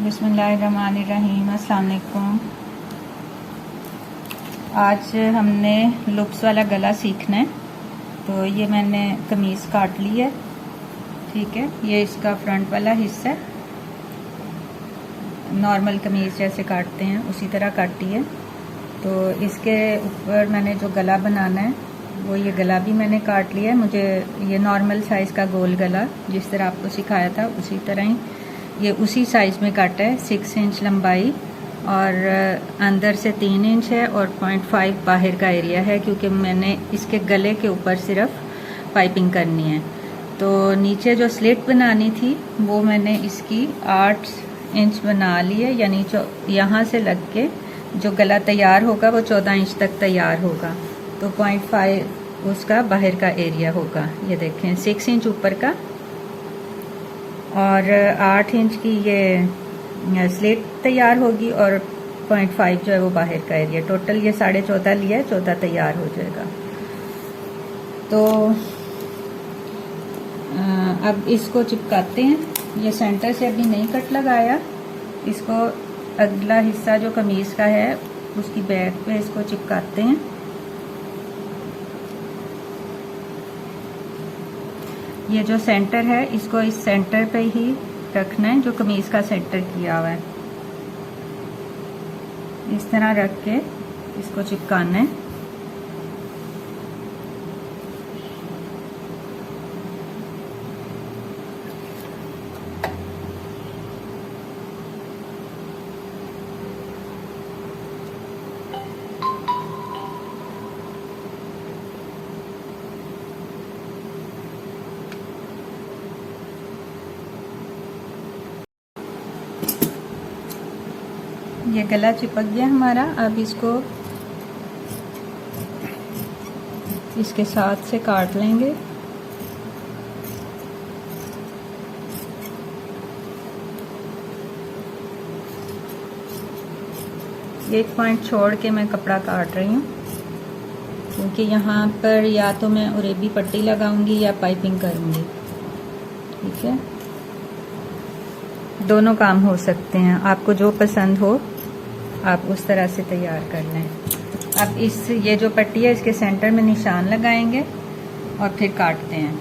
बिस्मिल्लाहिर्रहमानिर्रहीम। अस्सलाम वालेकुम। आज हमने लुप्स वाला गला सीखना है। तो ये मैंने कमीज़ काट ली है, ठीक है। ये इसका फ्रंट वाला हिस्सा है, नॉर्मल कमीज़ जैसे काटते हैं उसी तरह काटी है। तो इसके ऊपर मैंने जो गला बनाना है वो ये गला भी मैंने काट लिया है। मुझे ये नॉर्मल साइज़ का गोल गला जिस तरह आपको सिखाया था उसी तरह ही ये उसी साइज़ में काटा है। 6 इंच लंबाई और अंदर से 3 इंच है और 0.5 बाहर का एरिया है, क्योंकि मैंने इसके गले के ऊपर सिर्फ पाइपिंग करनी है। तो नीचे जो स्लिट बनानी थी वो मैंने इसकी 8 इंच बना ली है, यानी यहाँ से लग के जो गला तैयार होगा वो 14 इंच तक तैयार होगा। तो 0.5 उसका बाहर का एरिया होगा। ये देखें 6 इंच ऊपर का और 8 इंच की ये स्लिट तैयार होगी और 0.5 जो है वो बाहर का एरिया। टोटल ये 14.5 लिया है, 14 तैयार हो जाएगा। तो अब इसको चिपकाते हैं। ये सेंटर से अभी नहीं कट लगाया, इसको अगला हिस्सा जो कमीज़ का है उसकी बैक पे इसको चिपकाते हैं। ये जो सेंटर है इसको इस सेंटर पे ही रखना है, जो कमीज़ का सेंटर किया हुआ है। इस तरह रख के इसको चिपकाना है। ये गला चिपक गया हमारा। अब इसको इसके साथ से काट लेंगे। एक पॉइंट छोड़ के मैं कपड़ा काट रही हूँ, क्योंकि यहाँ पर या तो मैं उरेबी पट्टी लगाऊंगी या पाइपिंग करूँगी, ठीक है। दोनों काम हो सकते हैं, आपको जो पसंद हो आप उस तरह से तैयार कर लें। अब ये जो पट्टी है इसके सेंटर में निशान लगाएंगे और फिर काटते हैं।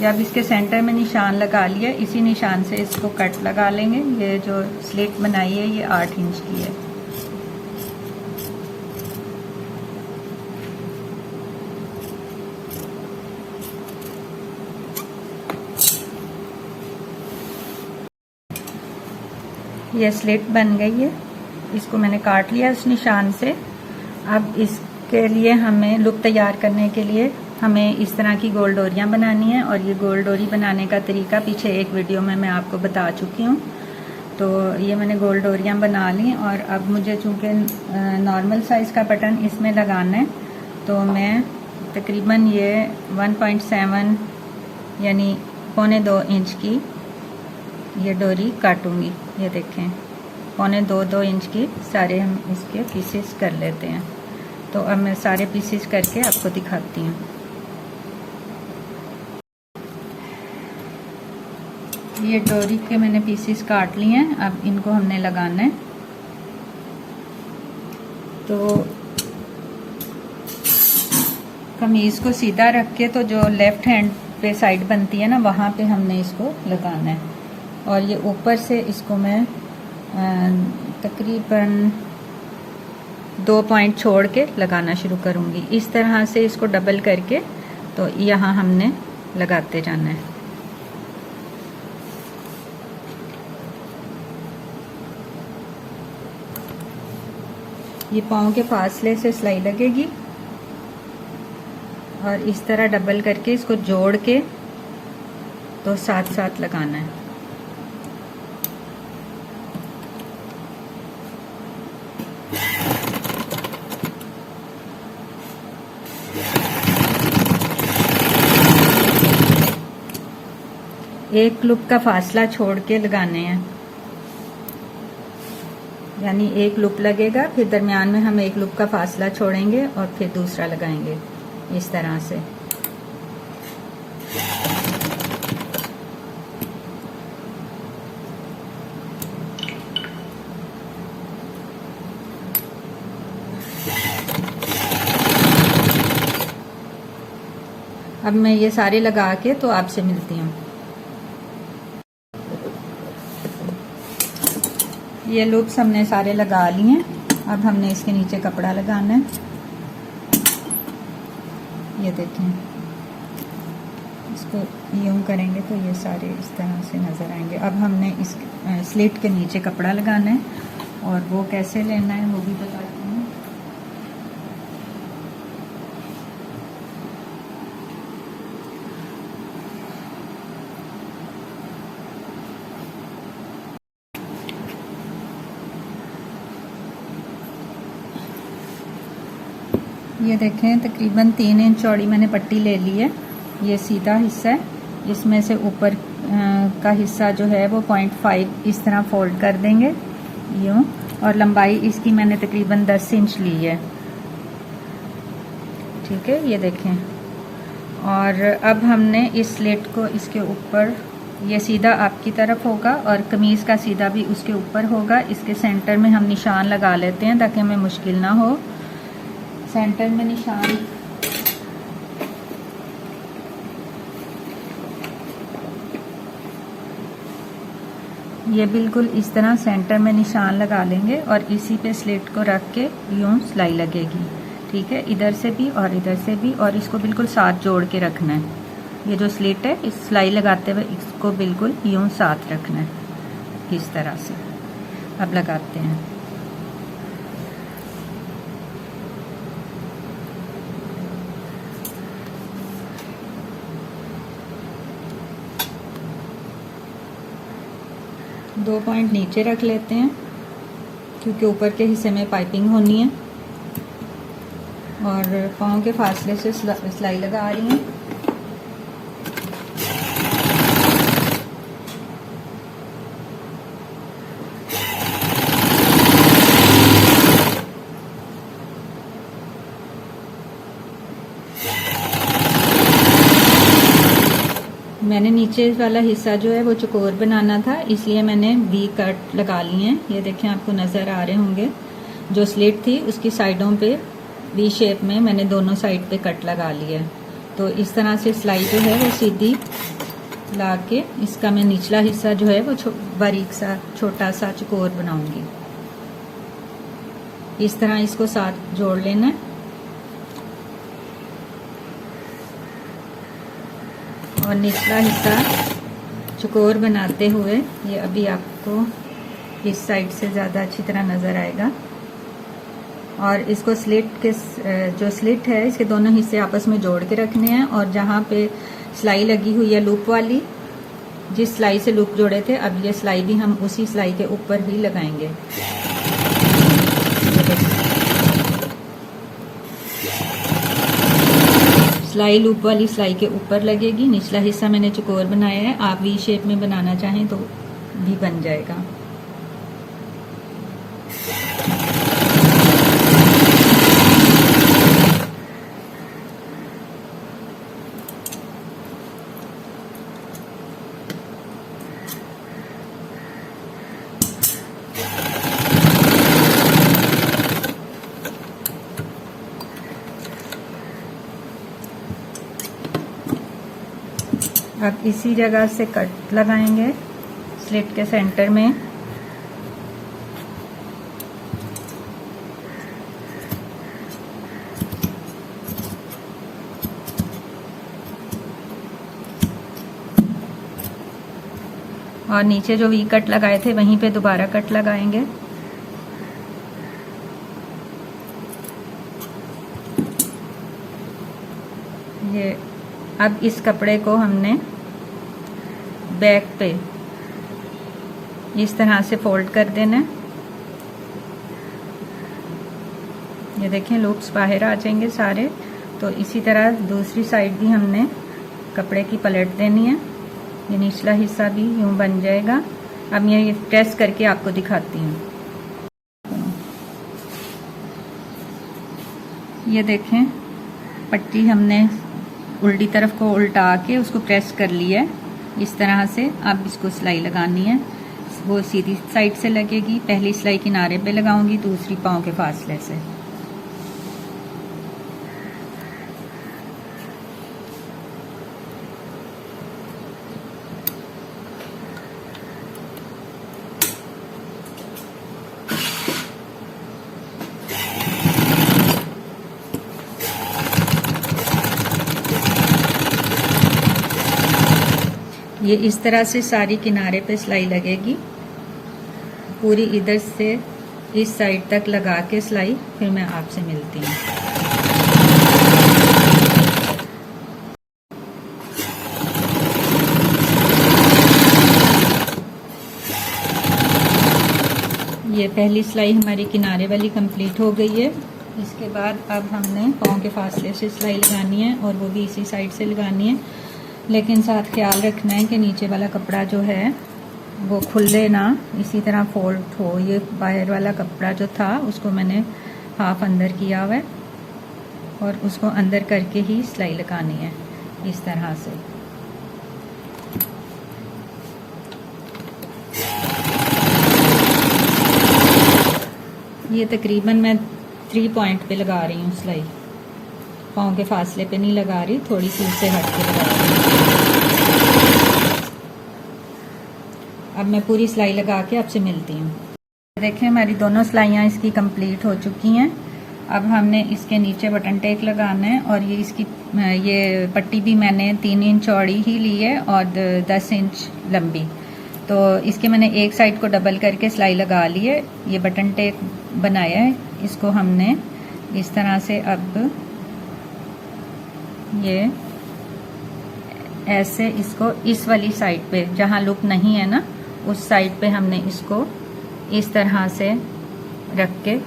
जब इसके सेंटर में निशान लगा लिया, इसी निशान से इसको कट लगा लेंगे। ये जो स्लिट बनाई है ये 8 इंच की है। ये स्लिट बन गई है, इसको मैंने काट लिया उस निशान से। अब इसके लिए हमें लुक तैयार करने के लिए हमें इस तरह की गोल डोरियाँ बनानी है, और ये गोल डोरी बनाने का तरीका पीछे एक वीडियो में मैं आपको बता चुकी हूँ। तो ये मैंने गोल डोरियाँ बना ली, और अब मुझे चूँकि नॉर्मल साइज़ का बटन इसमें लगाना है तो मैं तकरीबन ये 1.7 यानी 1.25 इंच की ये डोरी काटूंगी। ये देखें 1.25 इंच की सारे हम इसके पीसेस कर लेते हैं। तो अब मैं सारे पीसेस करके आपको दिखाती हूँ। ये डोरी के मैंने पीसेस काट लिए हैं, अब इनको हमने लगाना है। तो कमीज़ को सीधा रख के तो जो लेफ्ट हैंड पे साइड बनती है ना, वहाँ पे हमने इसको लगाना है। और ये ऊपर से इसको मैं तकरीबन 2 पॉइंट छोड़ के लगाना शुरू करूँगी। इस तरह से इसको डबल करके तो यहाँ हमने लगाते जाना है। ये पाँव के फासले से सिलाई लगेगी और इस तरह डबल करके इसको जोड़ के तो साथ साथ लगाना है। एक लूप का फासला छोड़ के लगाने हैं, यानी एक लूप लगेगा, फिर दरमियान में हम एक लूप का फासला छोड़ेंगे और फिर दूसरा लगाएंगे इस तरह से। अब मैं ये सारे लगा के तो आपसे मिलती हूँ। ये लूप्स हमने सारे लगा लिए हैं। अब हमने इसके नीचे कपड़ा लगाना है। ये देखें, इसको यूं करेंगे तो ये सारे इस तरह से नज़र आएंगे। अब हमने इस स्लिट के नीचे कपड़ा लगाना है और वो कैसे लेना है वो भी बताती हूँ। ये देखें, तकरीबन 3 इंच चौड़ी मैंने पट्टी ले ली है। ये सीधा हिस्सा है, इसमें से ऊपर का हिस्सा जो है वो 0.5 इस तरह फोल्ड कर देंगे यूँ, और लंबाई इसकी मैंने तकरीबन 10 इंच ली है। ठीक है, ये देखें। और अब हमने इस स्लिट को इसके ऊपर, ये सीधा आपकी तरफ होगा और कमीज़ का सीधा भी उसके ऊपर होगा। इसके सेंटर में हम निशान लगा लेते हैं ताकि हमें मुश्किल ना हो। सेंटर में निशान ये बिल्कुल इस तरह सेंटर में निशान लगा लेंगे और इसी पे स्लिट को रख के यूं सिलाई लगेगी। ठीक है, इधर से भी और इधर से भी, और इसको बिल्कुल साथ जोड़ के रखना है। ये जो स्लिट है, इस सिलाई लगाते हुए इसको बिल्कुल यूं साथ रखना है इस तरह से। अब लगाते हैं। दो पॉइंट नीचे रख लेते हैं क्योंकि ऊपर के हिस्से में पाइपिंग होनी है, और पाँव के फासले से सिलाई लगा रही हैं। मैंने नीचे वाला हिस्सा जो है वो चकोर बनाना था, इसलिए मैंने वी कट लगा लिए हैं। ये देखें, आपको नज़र आ रहे होंगे। जो स्लिट थी उसकी साइडों पे वी शेप में मैंने दोनों साइड पे कट लगा लिया है। तो इस तरह से सिलाई जो है वो सीधी ला के इसका मैं निचला हिस्सा जो है वो बारीक सा छोटा सा चकोर बनाऊंगी। इस तरह इसको साथ जोड़ लेना है और निचला हिस्सा चकोर बनाते हुए, ये अभी आपको इस साइड से ज़्यादा अच्छी तरह नज़र आएगा। और इसको स्लिट के जो स्लिट है इसके दोनों हिस्से आपस में जोड़ के रखने हैं, और जहाँ पे सिलाई लगी हुई है लूप वाली, जिस सिलाई से लूप जोड़े थे, अब ये सिलाई भी हम उसी सिलाई के ऊपर ही लगाएंगे। सिलाई लूप वाली सिलाई के ऊपर लगेगी। निचला हिस्सा मैंने चकोर बनाया है, आप वी शेप में बनाना चाहें तो भी बन जाएगा। अब इसी जगह से कट लगाएंगे स्लिट के सेंटर में। और नीचे जो वी कट लगाए थे वहीं पे दोबारा कट लगाएंगे। ये अब इस कपड़े को हमने बैक पे इस तरह से फोल्ड कर देना है। ये देखें, लूप्स बाहर आ जाएंगे सारे। तो इसी तरह दूसरी साइड भी हमने कपड़े की पलट देनी है। ये निचला हिस्सा भी यूं बन जाएगा। अब मैं ये प्रेस करके आपको दिखाती हूँ। ये देखें, पट्टी हमने उल्टी तरफ को उल्टा के उसको प्रेस कर लिया है इस तरह से। अब इसको सिलाई लगानी है, वो सीधी साइड से लगेगी। पहली सिलाई किनारे पे लगाऊंगी, दूसरी पाँव के फासले से। ये इस तरह से सारी किनारे पे सिलाई लगेगी, पूरी इधर से इस साइड तक लगा के सिलाई, फिर मैं आपसे मिलती हूँ। ये पहली सिलाई हमारी किनारे वाली कंप्लीट हो गई है। इसके बाद अब हमने पाँव के फासले से सिलाई लगानी है और वो भी इसी साइड से लगानी है, लेकिन साथ ख्याल रखना है कि नीचे वाला कपड़ा जो है वो खुले ना, इसी तरह फोल्ड हो। ये बाहर वाला कपड़ा जो था उसको मैंने हाफ अंदर किया हुआ है और उसको अंदर करके ही सिलाई लगानी है इस तरह से। ये तकरीबन मैं 3 पॉइंट पे लगा रही हूँ सिलाई, पाँव के फासले पे नहीं लगा रही, थोड़ी सी उससे हट के लगा रही हूँ। अब मैं पूरी सिलाई लगा के आपसे मिलती हूँ। देखें हमारी दोनों सिलाइयाँ इसकी कंप्लीट हो चुकी हैं। अब हमने इसके नीचे बटन टेक लगाना है और ये इसकी ये पट्टी भी मैंने 3 इंच चौड़ी ही ली है और 10 इंच लंबी। तो इसके मैंने एक साइड को डबल करके सिलाई लगा ली है। ये बटन टेक बनाया है, इसको हमने इस तरह से अब ये ऐसे इसको इस वाली साइड पे जहाँ लुक नहीं है ना, उस साइड पे हमने इसको इस तरह से रख के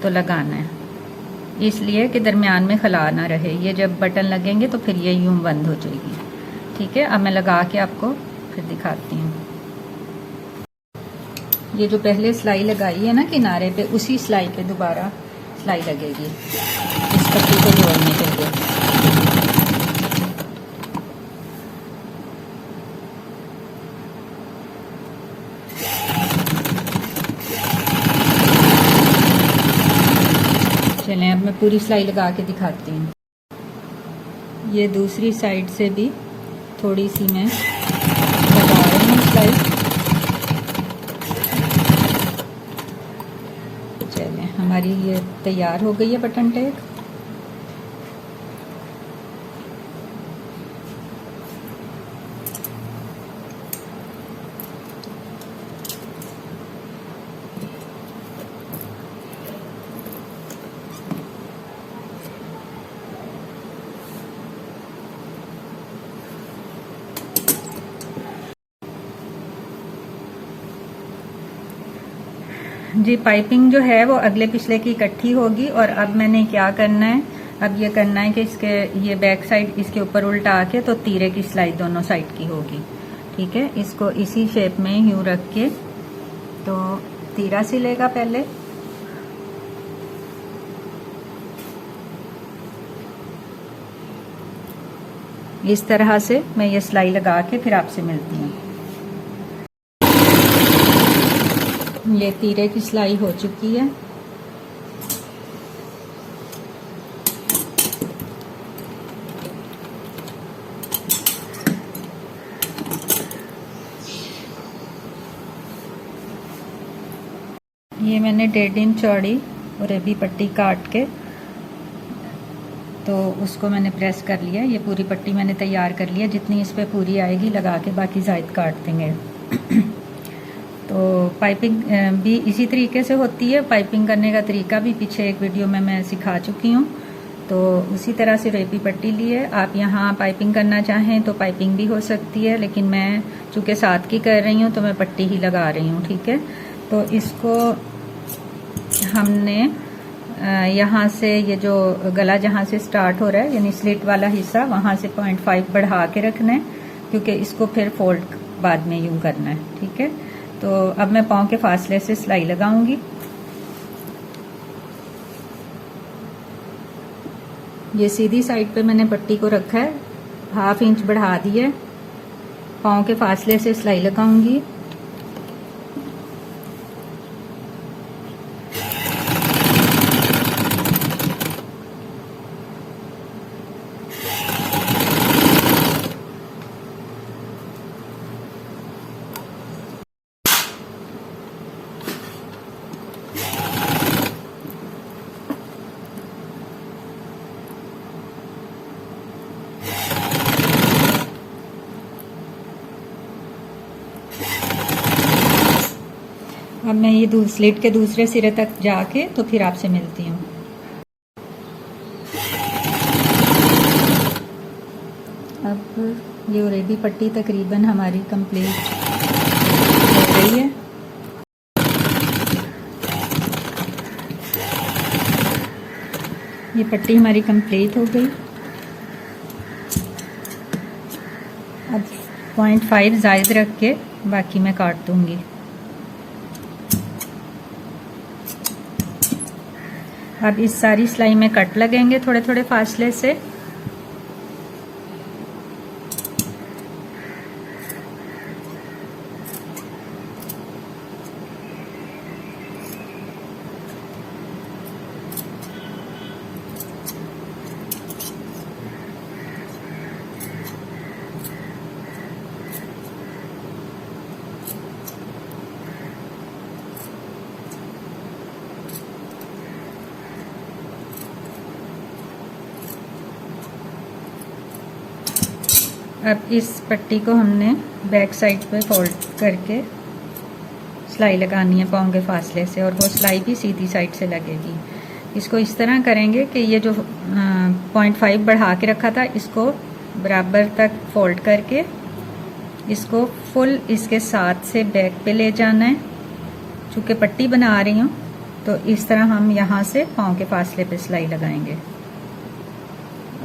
तो लगाना है, इसलिए कि दरमियान में खला ना रहे। ये जब बटन लगेंगे तो फिर ये यूं बंद हो जाएगी। ठीक है, अब मैं लगा के आपको फिर दिखाती हूँ। ये जो पहले सिलाई लगाई है ना किनारे पे, उसी सिलाई पे दोबारा सिलाई लगेगी इस पट्टी को जोड़ने के लिए। चलें अब मैं पूरी सिलाई लगा के दिखाती हूँ। ये दूसरी साइड से भी थोड़ी सी मैं लगा रही हूँ सिलाई। हमारी ये तैयार हो गई है बटन टेक। जी पाइपिंग जो है वो अगले पिछले की इकट्ठी होगी और अब मैंने क्या करना है, अब ये करना है कि इसके ये बैक साइड इसके ऊपर उल्टा के तो तीरे की सिलाई दोनों साइड की होगी। ठीक है, इसको इसी शेप में यूं रख के तो तीरा सिलेगा पहले, इस तरह से मैं ये सिलाई लगा के फिर आपसे मिलती हूँ। ये तीरे की सिलाई हो चुकी है। ये मैंने 1.5 इंच चौड़ी और अभी पट्टी काट के तो उसको मैंने प्रेस कर लिया। ये पूरी पट्टी मैंने तैयार कर लिया, जितनी इस पे पूरी आएगी लगा के बाकी ज़ायद काट देंगे। तो पाइपिंग भी इसी तरीके से होती है। पाइपिंग करने का तरीका भी पीछे एक वीडियो में मैं सिखा चुकी हूँ। तो उसी तरह से रेपी पट्टी ली है। आप यहाँ पाइपिंग करना चाहें तो पाइपिंग भी हो सकती है, लेकिन मैं चूँकि साथ की कर रही हूँ तो मैं पट्टी ही लगा रही हूँ। ठीक है, तो इसको हमने यहाँ से ये जो गला जहाँ से स्टार्ट हो रहा है यानी स्लिट वाला हिस्सा, वहाँ से 0.5 बढ़ा के रखना है, क्योंकि इसको फिर फोल्ड बाद में यूँ करना है। ठीक है, तो अब मैं पाँव के फासले से सिलाई लगाऊंगी। ये सीधी साइड पे मैंने पट्टी को रखा है, 1/2 इंच बढ़ा दी है, पाँव के फासले से सिलाई लगाऊंगी। अब मैं ये स्लिट के दूसरे सिरे तक जाके तो फिर आपसे मिलती हूँ। अब ये ऑलरेडी पट्टी तकरीबन हमारी कंप्लीट हो गई है। ये पट्टी हमारी कंप्लीट हो गई। अब 0.5 जायद रख के बाकी मैं काट दूंगी। अब इस सारी सिलाई में कट लगेंगे थोड़े थोड़े फासले से। अब इस पट्टी को हमने बैक साइड पे फोल्ड करके सिलाई लगानी है पाँव के फासले से, और वो सिलाई भी सीधी साइड से लगेगी। इसको इस तरह करेंगे कि ये जो 0.5 बढ़ा के रखा था इसको बराबर तक फोल्ड करके इसको फुल इसके साथ से बैक पे ले जाना है। चूँकि पट्टी बना रही हूँ तो इस तरह हम यहाँ से पाँव के फासले पे सिलाई लगाएंगे,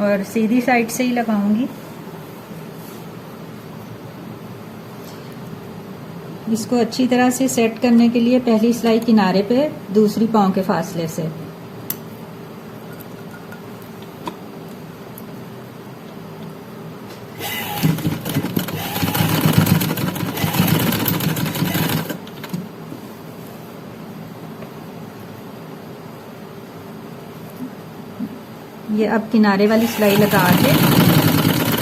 और सीधी साइड से ही लगाऊंगी। इसको अच्छी तरह से सेट करने के लिए पहली सिलाई किनारे पे, दूसरी पाँव के फासले से। ये अब किनारे वाली सिलाई लगा के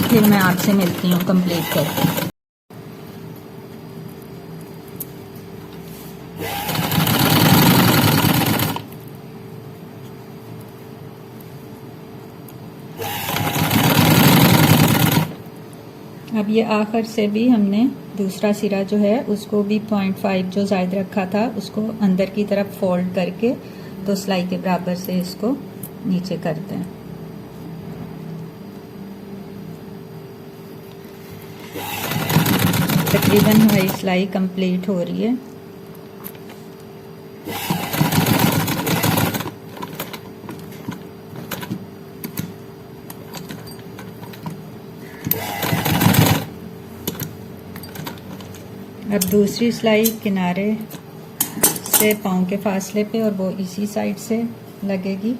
फिर मैं आपसे मिलती हूँ कंप्लीट करके। अब ये आखिर से भी हमने दूसरा सिरा जो है उसको भी 0.5 जो जायद रखा था उसको अंदर की तरफ फोल्ड करके तो सिलाई के बराबर से इसको नीचे करते हैं। तकरीबन हमारी सिलाई कंप्लीट हो रही है। अब दूसरी सिलाई किनारे से पाँव के फासले पे, और वो इसी साइड से लगेगी।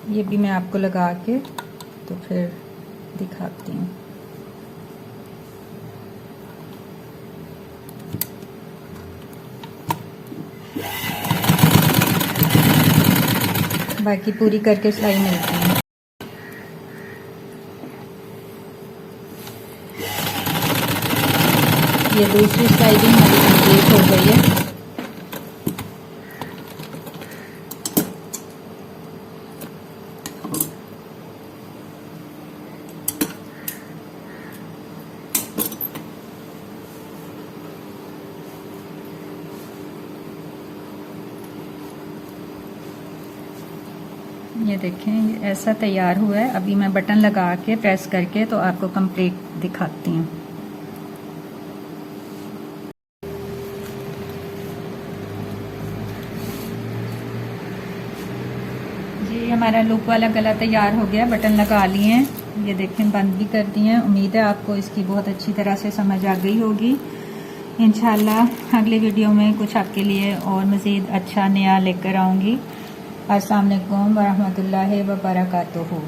ये भी मैं आपको लगा के तो फिर दिखाती हूँ। बाकी पूरी करके सिलाई मिलती है। ये दूसरी सिलाई भी हमारी कंप्लीट हो गई है। ये देखें, ये ऐसा तैयार हुआ है। अभी मैं बटन लगा के प्रेस करके तो आपको कंप्लीट दिखाती हूँ। जी हमारा लुक वाला गला तैयार हो गया। बटन लगा लिए हैं, ये देखें बंद भी कर दिए हैं। उम्मीद है आपको इसकी बहुत अच्छी तरह से समझ आ गई होगी। इंशाल्लाह अगली वीडियो में कुछ आपके लिए और मज़ीद अच्छा नया लेकर आऊँगी। अस्सलाम वालेकुम वरहमतुल्लाहि वबरकातुहू।